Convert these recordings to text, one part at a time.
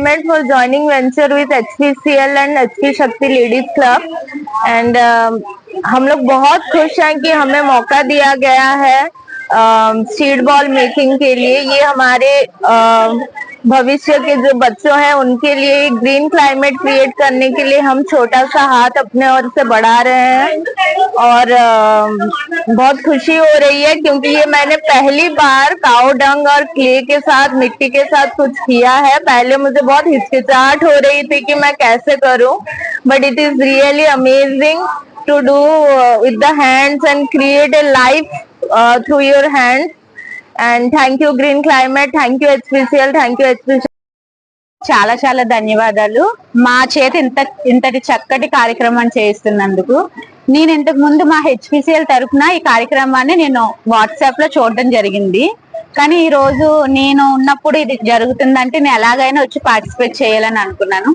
Climate for joining venture with HPCL and HP Shakti Ladies Club. And हम लोग बहुत खुश हैं कि हमें मौका दिया गया है सीड बॉल मेकिंग के लिए। ये हमारे भविष्य के जो बच्चों हैं उनके लिए ग्रीन क्लाइमेट क्रिएट करने के लिए हम छोटा सा हाथ अपने ओर से बढ़ा रहे हैं और बहुत खुशी हो रही है क्योंकि ये मैंने पहली बार काऊ डंग और क्ले के साथ, मिट्टी के साथ कुछ किया है। पहले मुझे बहुत हिचकिचाहट हो रही थी कि मैं कैसे करूं, but it is really amazing to do with the hands and create a life through your hands. And thank you Green Climate, thank you HPCL, thank you HPCL. చాలా చాలా ధన్యవాదాలు మా చేత ఇంతటి చక్కటి కార్యక్రమాన్ని చేస్తున్నందుకు. నేను ఇంతకు ముందు మా HPCL తరఫున ఈ కార్యక్రమాన్ని నేను వాట్సాప్ లో చూడడం జరిగింది. కానీ ఈ రోజు నేను ఉన్నప్పుడు ఇది జరుగుతుందంటే నేను ఎలాగైనా వచ్చి పార్టిసిపేట్ చేయాలని అనుకున్నాను.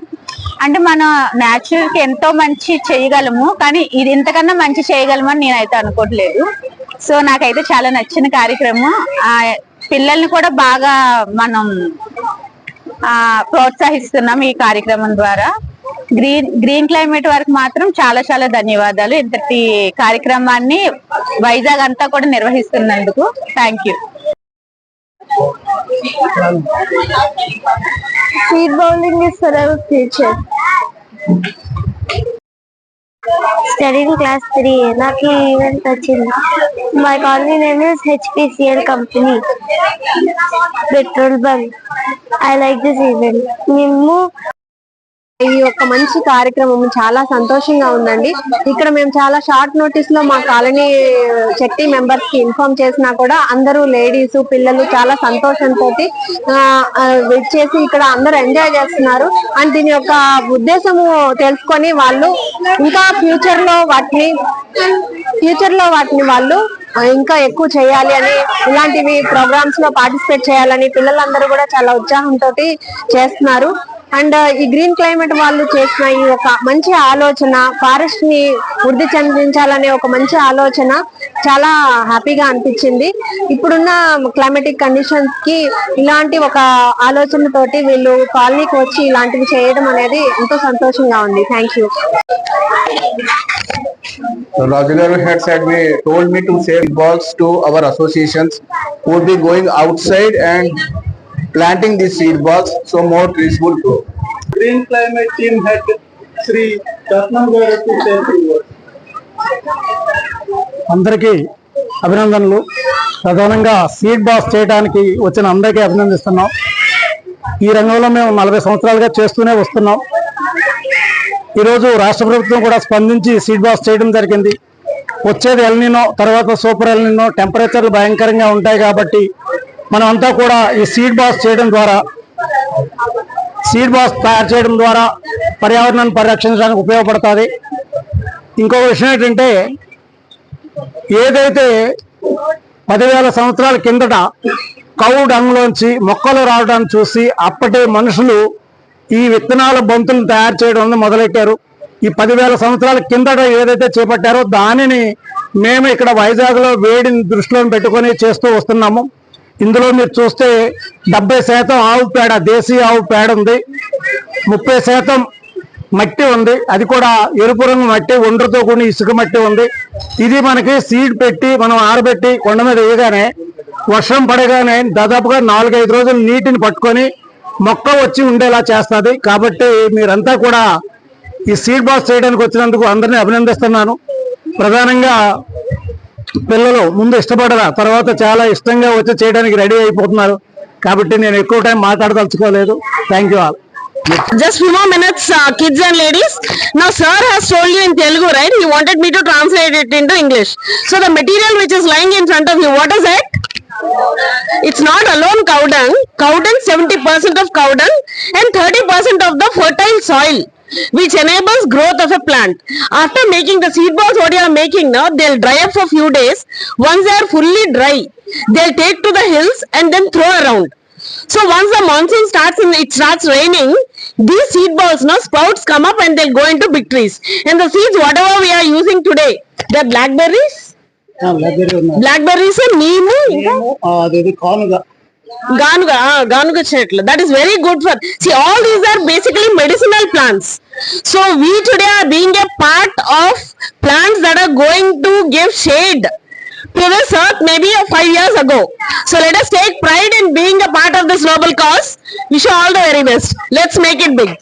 అంటే మన నేచురల్ కి ఎంతో మంచి చేయగలము, కానీ ఇది ఇంతకన్నా మంచి చేయగలమని నేనైతే అనుకోవట్లేదు. సో నాకైతే చాలా నచ్చిన కార్యక్రమం. పిల్లల్ని కూడా బాగా మనం ప్రోత్సహిస్తున్నాం ఈ కార్యక్రమం ద్వారా. గ్రీన్ క్లైమేట్ వరకు మాత్రం చాలా చాలా ధన్యవాదాలు ఇంతటి కార్యక్రమాన్ని వైజాగ్ అంతా కూడా నిర్వహిస్తున్నందుకు. Thank you. Seed bowling is for our future. Studying class 3 నాకు ఈ ఈవెంట్ వచ్చింది. My company name is HPCL company petrol bunk. I like this event. మేము ఈ యొక్క మంచి కార్యక్రమం చాలా సంతోషంగా ఉందండి. ఇక్కడ మేము చాలా షార్ట్ నోటీస్ లో మా కాలనీ శక్తి మెంబర్స్ కి ఇన్ఫార్మ్ చేసినా కూడా అందరూ లేడీస్ పిల్లలు చాలా సంతోషంతో చేసి ఇక్కడ అందరూ ఎంజాయ్ చేస్తున్నారు. అండ్ దీని యొక్క ఉద్దేశము తెలుసుకొని వాళ్ళు ఇంకా ఫ్యూచర్ లో వాటిని వాళ్ళు ఇంకా ఎక్కువ చేయాలి అని, ఇలాంటివి ప్రోగ్రామ్స్ లో పార్టిసిపేట్ చేయాలని పిల్లలందరూ కూడా చాలా ఉత్సాహంతో చేస్తున్నారు. అండ్ ఈ గ్రీన్ క్లైమేట్ వాళ్ళు చేసిన ఈ ఒక మంచి ఆలోచన, ఫారెస్ట్ ని వృద్ధి చెందించాలనే ఒక మంచి ఆలోచన చాలా హ్యాపీగా అనిపించింది. ఇప్పుడున్న క్లైమేటిక్ కండిషన్స్ కి ఇలాంటి ఒక ఆలోచనతోటి వీళ్ళు కాలనీకి వచ్చి ఇలాంటివి చేయడం అనేది ఎంతో సంతోషంగా ఉంది. Thank you. Rajagaru had told me to save balls to our associations who would be going outside and planting these seed balls so more trees will grow. Green Climate team had Sri Ratnam garu to say a few words. అందరికీ అభినందనలు. ప్రధానంగా seed balls చేయడానికి వచ్చిన అందరికీ అభినందిస్తున్నాం. ఈ రంగంలో మేము 40 సంవత్సరాలుగా చేస్తూనే వస్తున్నాం. ఈరోజు రాష్ట్ర ప్రభుత్వం కూడా స్పందించి సీడ్ బాల్స్ చేయడం జరిగింది. వచ్చేది ఎల్నినో, తర్వాత సూపర్ ఎల్నినో, టెంపరేచర్లు భయంకరంగా ఉంటాయి కాబట్టి మనం అంతా కూడా ఈ సీడ్ బాల్స్ చేయడం ద్వారా, సీడ్ బాల్స్ తయారు చేయడం ద్వారా పర్యావరణాన్ని పరిరక్షించడానికి ఉపయోగపడుతుంది. ఇంకొక విషయం ఏంటంటే, ఏదైతే 10,000 సంవత్సరాల కిందట కౌ డంగ్లోంచి మొక్కలు రావడాన్ని చూసి అప్పటి మనుషులు ఈ విత్తనాల బంతులను తయారు చేయడం మొదలెట్టారు. ఈ 10,000 సంవత్సరాల కిందట ఏదైతే చేపట్టారో దానిని మేము ఇక్కడ వైజాగ్ లో వేడిని దృష్టిలో పెట్టుకొని చేస్తూ వస్తున్నాము. ఇందులో మీరు చూస్తే 70% ఆవు పేడ, దేశీయ ఆవు పేడ ఉంది, 30% మట్టి ఉంది, అది కూడా ఎరుపు రంగు మట్టి, ఒండ్రుతో కూడిన ఇసుక మట్టి ఉంది. ఇది మనకి సీడ్ పెట్టి మనం ఆరబెట్టి కొండ మీద వేయగానే వర్షం పడగానే దాదాపుగా 4-5 రోజులు నీటిని పట్టుకొని మొక్క వచ్చి ఉండేలా చేస్తుంది. కాబట్టి మీరంతా కూడా ఈ సీడ్ బాల్స్ చేయడానికి వచ్చినందుకు అందరినీ అభినందిస్తున్నాను. ప్రధానంగా పిల్లలు ముందు ఇష్టపడరా, తర్వాత చాలా ఇష్టంగా వచ్చి చేయడానికి రెడీ అయిపోతున్నారు. కాబట్టి నేను ఎక్కువ టైం మాట్లాడదలుచుకోలేదు. Thank you all. Just few more minutes, kids and ladies. Now sir has told you in Telugu, right? He wanted me to translate it into English. So the material which is lying in front of you, what is it? It's not alone cow dung. Cow dung, 70% of cow dung and 30% of the fertile soil, which enables growth of a plant. After making the seed balls, what you are making now, they'll dry up for few days. Once they are fully dry, they'll take to the hills and then throw around. So once the monsoon starts and it starts raining, these seed balls, now sprouts come up and they'll go into big trees. And the seeds, whatever we are using today, they're blackberries. Blackberries and neem, Ganuga chetlu. That is very good for. See, all these are basically medicinal plants. So we today are being a part of plants that are going to give shade to this earth maybe 5 years ago. So let us take pride in being a part of this noble cause. Wish you all the very best. Let's make it big.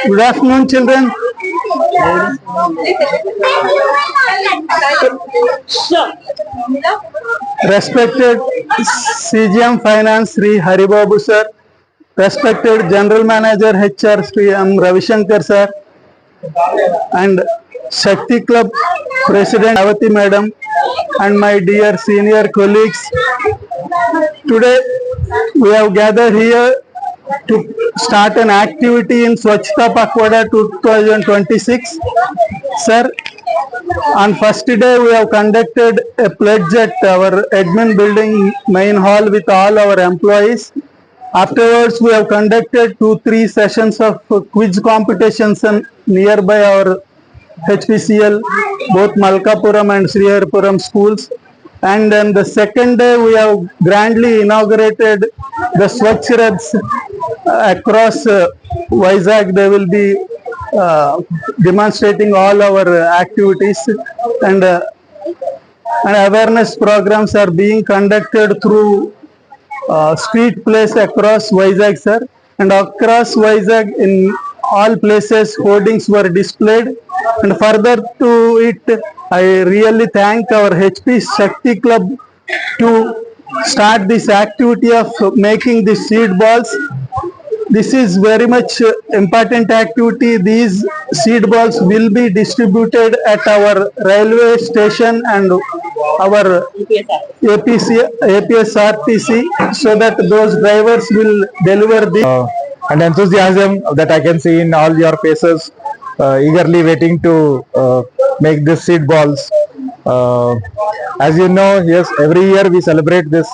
Good afternoon, children. Respected CGM Finance Sri Haribabu sir, respected General Manager HR Sri M. Ravishankar sir, and Shakti Club President Avati Madam, and my dear senior colleagues. Today we have gathered here to start an activity in Swachhta Pakhwada 2026. Sir, on first day we have conducted a pledge at our admin building main hall with all our employees. Afterwards we have conducted 2-3 sessions of quiz competitions nearby our HPCL, both Malkapuram and Sriharipuram schools. And then the second day we have grandly inaugurated the Swachh Raths across Vizag. They will be demonstrating all our activities, and awareness programs are being conducted through street plays across Vizag, sir. And across Vizag in all places hoardings were displayed. And further to it, I really thank our HP Shakti Club to start this activity of making the seed balls. This is very much important activity. These seed balls will be distributed at our railway station and our APSRTC, so that those drivers will deliver the and enthusiasm that I can see in all your faces, eagerly waiting to make this seed balls. As you know, yes, every year we celebrate this